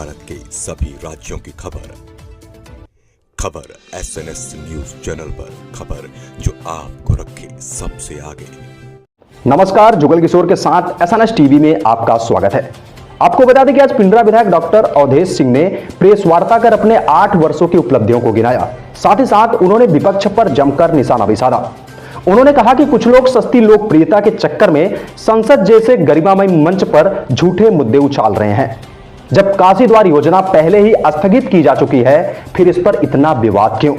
भारत के सभी राज्यों की खबर SNS न्यूज चैनल पर, खबर जो आपको रखे सबसे आगे। नमस्कार, जुगल किशोर के साथ SNS टीवी में आपका स्वागत है। आपको बता दें कि आज पिंडरा विधायक डॉक्टर अवधेश सिंह ने प्रेस वार्ता कर अपने 8 वर्षों की उपलब्धियों को गिनाया। साथ ही साथ उन्होंने विपक्ष पर जमकर निशाना भी साधा। उन्होंने कहा कि कुछ लोग सस्ती लोकप्रियता के चक्कर में संसद जैसे गरिमामय मंच पर झूठे मुद्दे उछाल रहे हैं। जब काशी द्वार योजना पहले ही स्थगित की जा चुकी है, फिर इस पर इतना विवाद क्यों?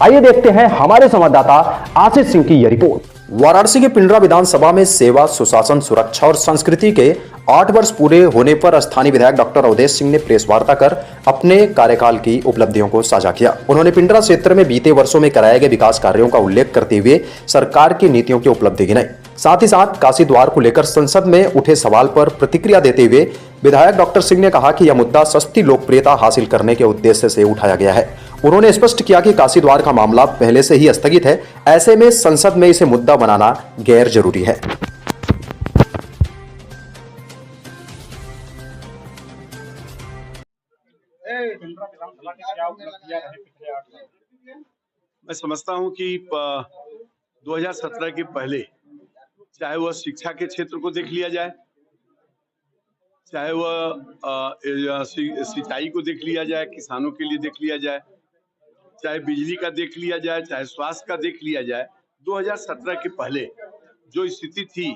आइए देखते हैं हमारे संवाददाता आशीष सिंह की यह रिपोर्ट। वाराणसी के पिंडरा विधानसभा में सेवा, सुशासन, सुरक्षा और संस्कृति के 8 वर्ष पूरे होने पर स्थानीय विधायक डॉक्टर अवधेश सिंह ने प्रेस वार्ता कर अपने कार्यकाल की उपलब्धियों को साझा किया। उन्होंने पिंडरा क्षेत्र में बीते वर्षों में कराए गए विकास कार्यों का उल्लेख करते हुए सरकार की नीतियों की उपलब्धि गिनाई। साथ ही साथ काशी द्वार को लेकर संसद में उठे सवाल पर प्रतिक्रिया देते हुए विधायक डॉक्टर सिंह ने कहा कि यह मुद्दा सस्ती लोकप्रियता हासिल करने के उद्देश्य से उठाया गया है। उन्होंने स्पष्ट किया कि काशी द्वार का मामला पहले से ही स्थगित है, ऐसे में संसद में इसे मुद्दा बनाना गैर जरूरी है। मैं समझता हूं कि 2017 के पहले, चाहे वह शिक्षा के क्षेत्र को देख लिया जाए, चाहे वह सिंचाई को देख लिया जाए, किसानों के लिए देख लिया जाए, चाहे बिजली का देख लिया जाए, चाहे स्वास्थ्य का देख लिया जाए, 2017 के पहले जो स्थिति थी,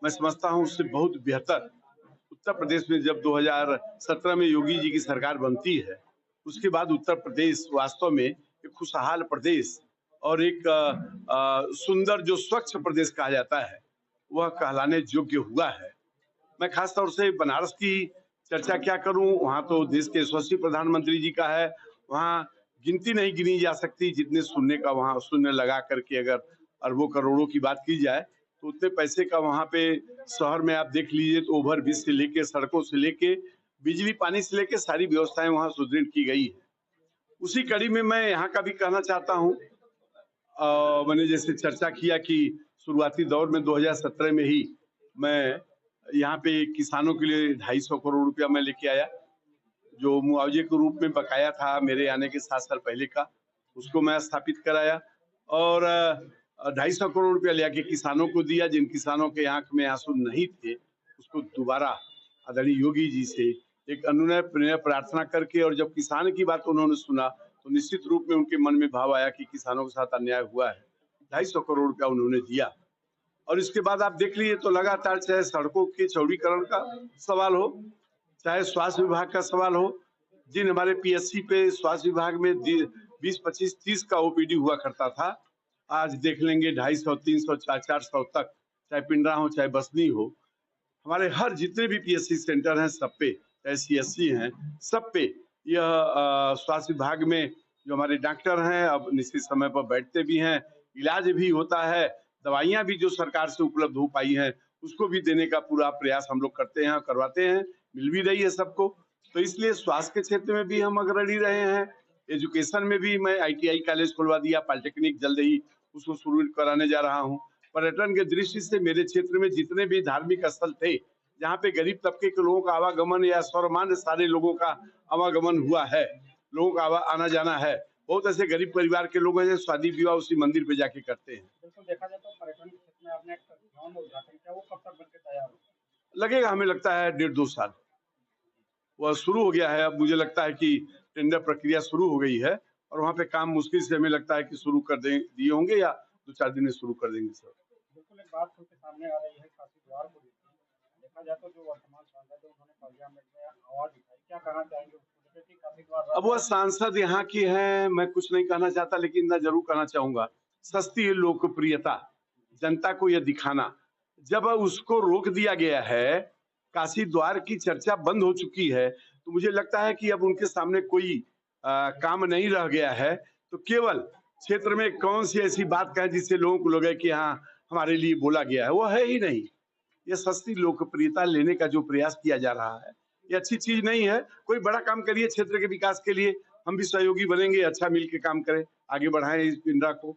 मैं समझता हूं उससे बहुत बेहतर उत्तर प्रदेश में जब 2017 में योगी जी की सरकार बनती है, उसके बाद उत्तर प्रदेश वास्तव में एक खुशहाल प्रदेश और एक सुंदर जो स्वच्छ प्रदेश कहा जाता है, वह कहलाने योग्य हुआ है। मैं खास तौर से बनारस की चर्चा क्या करूं, वहां तो देश के यशस्वी प्रधानमंत्री जी का है, वहां गिनती नहीं गिनी जा सकती जितने शून्य का वहां शून्य लगा करके अगर अरबों करोड़ों की बात की जाए तो उतने पैसे का वहां पे शहर में आप देख लीजिए तो ओवरब्रिज से लेके, सड़कों से लेके, बिजली पानी से लेके सारी व्यवस्थाएं वहां सुदृढ़ की गई है। उसी कड़ी में मैं यहाँ का भी कहना चाहता हूँ, मैंने जैसे चर्चा किया कि शुरुआती दौर में 2017 में ही मैं यहाँ पे किसानों के लिए 250 करोड़ रुपया मैं लेके आया, जो मुआवजे के रूप में बकाया था मेरे आने के 7 साल पहले का, उसको मैं स्थापित कराया और 250 करोड़ रुपया ले आके किसानों को दिया। जिन किसानों के आंख में आंसू नहीं थे, उसको दोबारा आदरणीय योगी जी से एक अनुनय प्रार्थना करके, और जब किसान की बात उन्होंने सुना तो निश्चित रूप में उनके मन में भाव आया कि किसानों के साथ अन्याय हुआ है, 250 करोड़ रुपया उन्होंने दिया। और इसके बाद आप देख लीजिए तो लगातार चाहे सड़कों के चौड़ीकरण का सवाल हो, चाहे स्वास्थ्य विभाग का सवाल हो, जिन हमारे PSC पे स्वास्थ्य विभाग में 20, 25, 30 का OPD हुआ करता था, आज देख लेंगे 250, 300, 400 तक, चाहे पिंडरा हो चाहे बसनी हो, हमारे हर जितने भी PSC सेंटर हैं सब पे, चाहे CSC हैं, सब पे यह स्वास्थ्य विभाग में जो हमारे डॉक्टर हैं अब निश्चित समय पर बैठते भी हैं, इलाज भी होता है, दवाइयां भी जो सरकार से उपलब्ध हो पाई हैं उसको भी देने का पूरा प्रयास हम लोग करते हैं, करवाते हैं, मिल भी रही है सबको। तो इसलिए स्वास्थ्य के क्षेत्र में भी हम अग्रणी रहे हैं। एजुकेशन में भी मैं ITI कॉलेज खुलवा दिया, पॉलिटेक्निक जल्द ही उसको शुरू कराने जा रहा हूँ। पर्यटन के दृष्टि से मेरे क्षेत्र में जितने भी धार्मिक स्थल थे जहाँ पे गरीब तबके के लोगों का आवागमन या सर्वमान्य सारे लोगों का आवागमन हुआ है, लोगों का आना जाना है, बहुत ऐसे गरीब परिवार के लोग हैं जो शादी विवाह उसी मंदिर पे जाके करते हैं। तो देखा जाए तो पर्यटन के क्षेत्र में आपने ग्राउंड उद्घाटन किया, वो कब तक बनके तैयार होगा? लगेगा, हमें लगता है 1.5-2 साल वह शुरू हो गया है। अब मुझे लगता है कि टेंडर प्रक्रिया शुरू हो गई है और वहाँ पे काम मुश्किल से हमें लगता है कि शुरू कर दिए होंगे या 2-4 दिन में शुरू कर देंगे सर। बिल्कुल, एक बात खुल के सामने आ रही है काशी द्वार को देखा जाए तो जो वर्तमान सांसद है उन्होंने पार्लियामेंट में आवाज उठाई, क्या कहना चाहेंगे उसको लेकर कि काशी द्वार? अब वह सांसद यहाँ की हैं, मैं कुछ नहीं कहना चाहता, लेकिन मैं जरूर कहना चाहूंगा, सस्ती लोकप्रियता जनता को यह दिखाना, जब उसको रोक दिया गया है, काशी द्वार की चर्चा बंद हो चुकी है, तो मुझे लगता है कि अब उनके सामने कोई काम नहीं रह गया है, तो केवल क्षेत्र में कौन सी ऐसी बात कहे जिससे लोगों को लगे कि हाँ हमारे लिए बोला गया है, वो है ही नहीं। यह सस्ती लोकप्रियता लेने का जो प्रयास किया जा रहा है, ये अच्छी चीज नहीं है। कोई बड़ा काम करिए क्षेत्र के विकास के लिए, हम भी सहयोगी बनेंगे, अच्छा मिल के काम करें, आगे बढ़ाएं इस पिंडरा को।